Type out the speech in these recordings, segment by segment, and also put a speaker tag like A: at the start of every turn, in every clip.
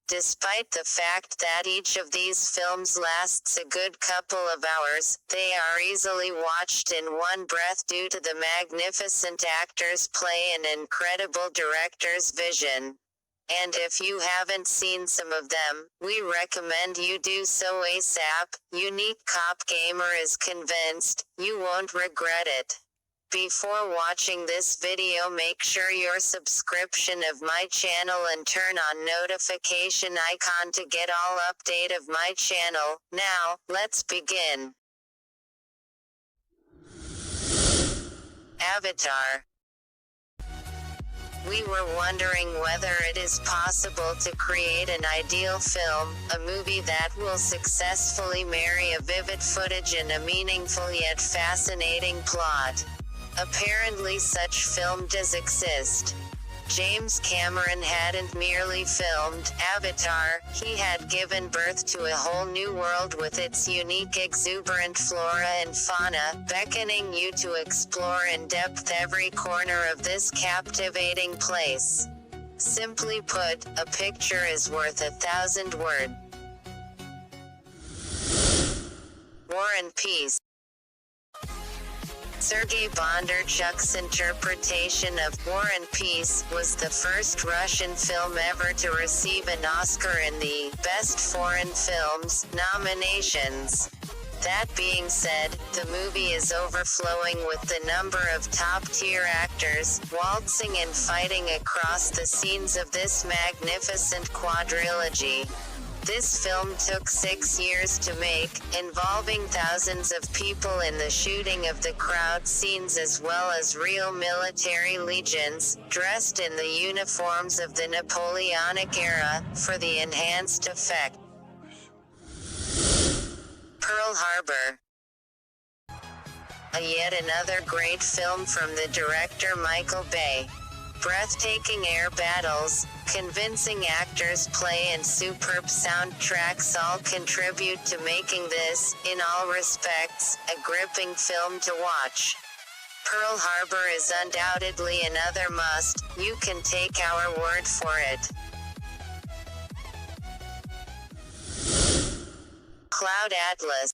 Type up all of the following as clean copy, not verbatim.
A: Despite the fact that each of these films lasts a good couple of hours, they are easily watched in one breath due to the magnificent actors' play and incredible director's vision. And if you haven't seen some of them, we recommend you do so ASAP. Unique Cop Gamer is convinced you won't regret it. Before watching this video, make sure your subscription of my channel and turn on notification icon to get all update of my channel. Now, let's begin. Avatar. We were wondering whether it is possible to create an ideal film, a movie that will successfully marry a vivid footage and a meaningful yet fascinating plot. Apparently such film does exist. James Cameron hadn't merely filmed Avatar, he had given birth to a whole new world with its unique exuberant flora and fauna, beckoning you to explore in depth every corner of this captivating place. Simply put, a picture is worth 1,000 words. War and Peace. Sergei Bondarchuk's interpretation of War and Peace was the first Russian film ever to receive an Oscar in the Best Foreign Films nominations. That being said, the movie is overflowing with the number of top-tier actors, waltzing and fighting across the scenes of this magnificent quadrilogy. This film took 6 years to make, involving thousands of people in the shooting of the crowd scenes as well as real military legions, dressed in the uniforms of the Napoleonic era, for the enhanced effect. Pearl Harbor. Yet another great film from the director Michael Bay. Breathtaking air battles, convincing actors' play and superb soundtracks all contribute to making this, in all respects, a gripping film to watch. Pearl Harbor is undoubtedly another must, you can take our word for it. Cloud Atlas.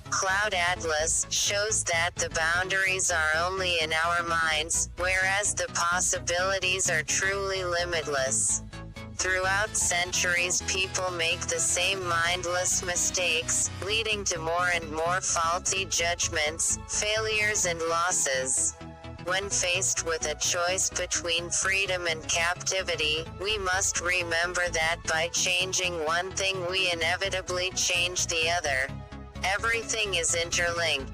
A: Cloud Atlas shows that the boundaries are only in our minds, whereas the possibilities are truly limitless. Throughout centuries, people make the same mindless mistakes, leading to more and more faulty judgments, failures and losses. When faced with a choice between freedom and captivity, we must remember that by changing one thing we inevitably change the other. Everything is interlinked.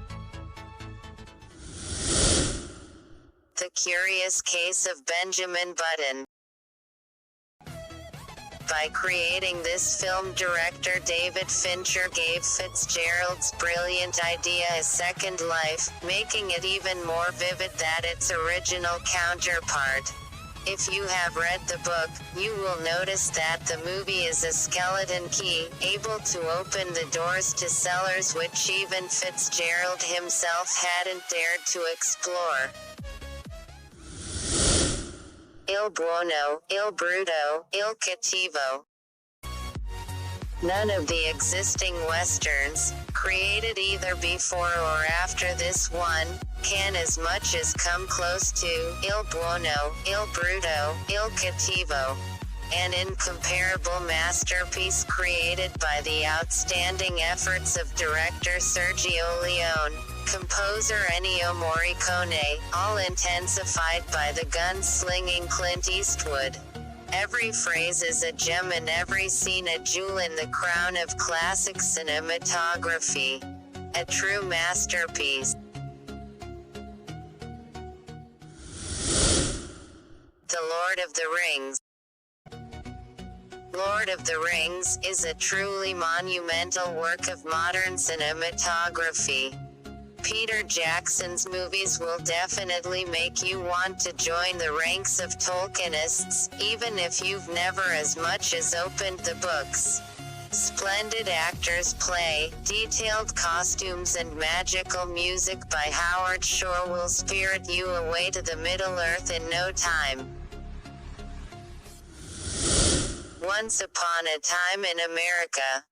A: The Curious Case of Benjamin Button. By creating this film, director David Fincher gave Fitzgerald's brilliant idea a second life, making it even more vivid than its original counterpart. If you have read the book, you will notice that the movie is a skeleton key, able to open the doors to cellars which even Fitzgerald himself hadn't dared to explore. Il Buono, Il Brutto, Il Cattivo. None of the existing westerns, created either before or after this one, can as much as come close to Il Buono, Il Brutto, Il Cattivo. An incomparable masterpiece created by the outstanding efforts of director Sergio Leone, composer Ennio Morricone, all intensified by the gun-slinging Clint Eastwood. Every phrase is a gem and every scene a jewel in the crown of classic cinematography. A true masterpiece. The Lord of the Rings. Lord of the Rings is a truly monumental work of modern cinematography. Peter Jackson's movies will definitely make you want to join the ranks of Tolkienists, even if you've never as much as opened the books. Splendid actors play, detailed costumes and magical music by Howard Shore will spirit you away to the Middle-earth in no time. Once Upon a Time in America.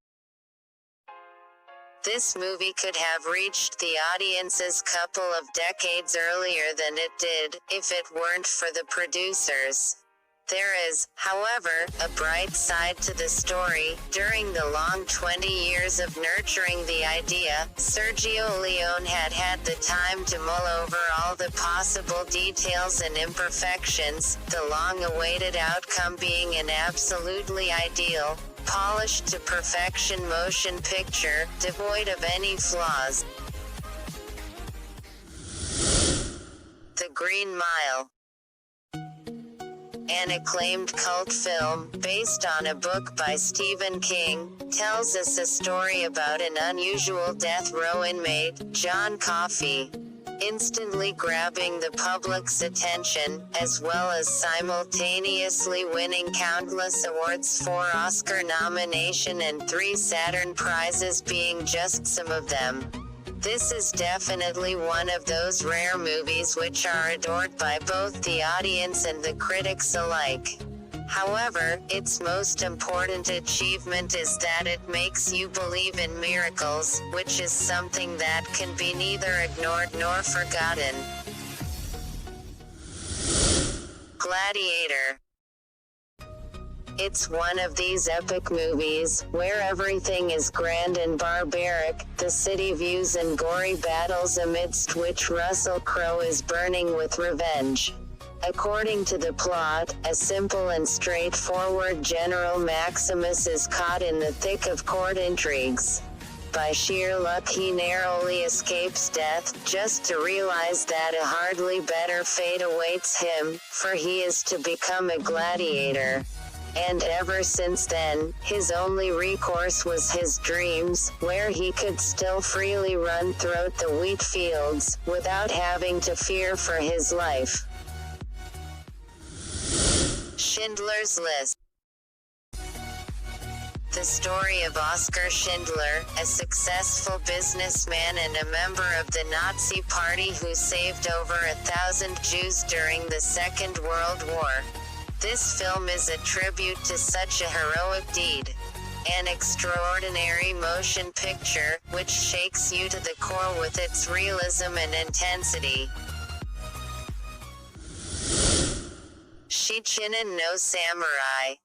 A: This movie could have reached the audiences couple of decades earlier than it did, if it weren't for the producers. There is, however, a bright side to the story. During the long 20 years of nurturing the idea, Sergio Leone had the time to mull over all the possible details and imperfections, the long-awaited outcome being an absolutely ideal, polished to perfection motion picture, devoid of any flaws. The Green Mile. An acclaimed cult film, based on a book by Stephen King, tells us a story about an unusual death row inmate, John Coffey. Instantly grabbing the public's attention, as well as simultaneously winning countless awards, 4 Oscar nomination and 3 Saturn prizes being just some of them. This is definitely one of those rare movies which are adored by both the audience and the critics alike. However, its most important achievement is that it makes you believe in miracles, which is something that can be neither ignored nor forgotten. Gladiator. It's one of these epic movies, where everything is grand and barbaric, the city views and gory battles amidst which Russell Crowe is burning with revenge. According to the plot, a simple and straightforward General Maximus is caught in the thick of court intrigues. By sheer luck he narrowly escapes death, just to realize that a hardly better fate awaits him, for he is to become a gladiator. And ever since then, his only recourse was his dreams, where he could still freely run throughout the wheat fields, without having to fear for his life. Schindler's List. The story of Oskar Schindler, a successful businessman and a member of the Nazi Party who saved over 1,000 Jews during the Second World War. This film is a tribute to such a heroic deed. An extraordinary motion picture, which shakes you to the core with its realism and intensity. Shichinin no Samurai.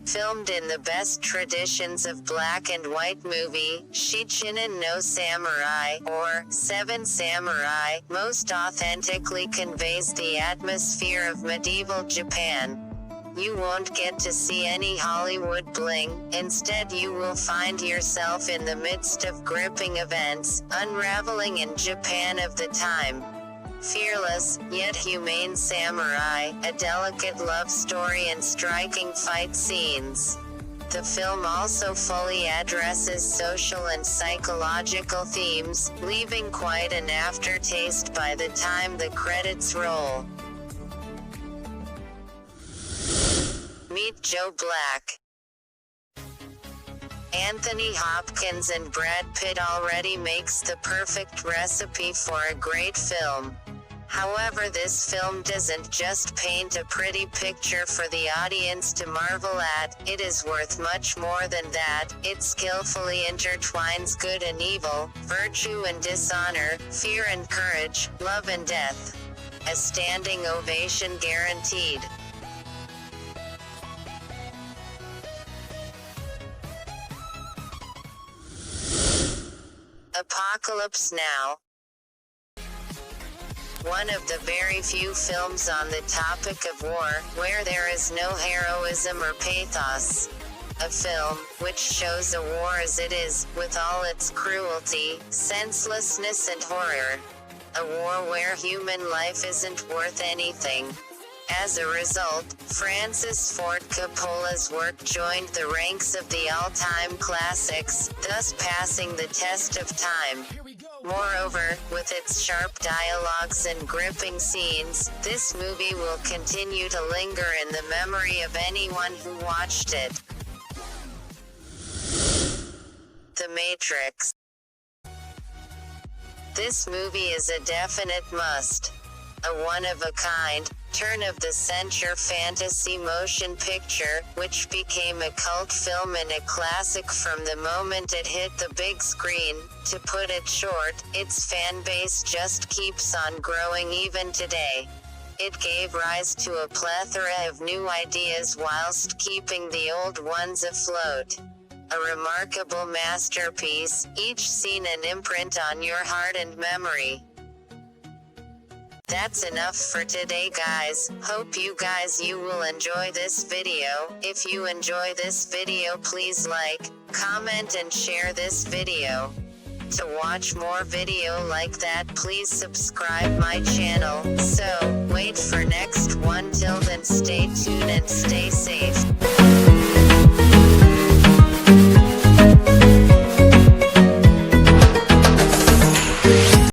A: Filmed in the best traditions of black and white movie, Shichinin no Samurai, or Seven Samurai, most authentically conveys the atmosphere of medieval Japan. You won't get to see any Hollywood bling, instead you will find yourself in the midst of gripping events, unraveling in Japan of the time. Fearless, yet humane samurai, a delicate love story and striking fight scenes. The film also fully addresses social and psychological themes, leaving quite an aftertaste by the time the credits roll. Meet Joe Black. Anthony Hopkins and Brad Pitt already makes the perfect recipe for a great film. However, this film doesn't just paint a pretty picture for the audience to marvel at, it is worth much more than that. It skillfully intertwines good and evil, virtue and dishonor, fear and courage, love and death. A standing ovation guaranteed. Apocalypse Now. One of the very few films on the topic of war, where there is no heroism or pathos. A film, which shows a war as it is, with all its cruelty, senselessness and horror. A war where human life isn't worth anything. As a result, Francis Ford Coppola's work joined the ranks of the all-time classics, thus passing the test of time. Moreover, with its sharp dialogues and gripping scenes, this movie will continue to linger in the memory of anyone who watched it. The Matrix. This movie is a definite must. a one-of-a-kind, turn-of-the-century fantasy motion picture, which became a cult film and a classic from the moment it hit the big screen. To put it short, its fan base just keeps on growing even today. It gave rise to a plethora of new ideas whilst keeping the old ones afloat. A remarkable masterpiece, each scene an imprint on your heart and memory. That's enough for today, guys. Hope you will enjoy this video. If you enjoy this video, please like, comment and share this video. To watch more video like that, please subscribe my channel. So, wait for next one. Till then, stay tuned and stay safe.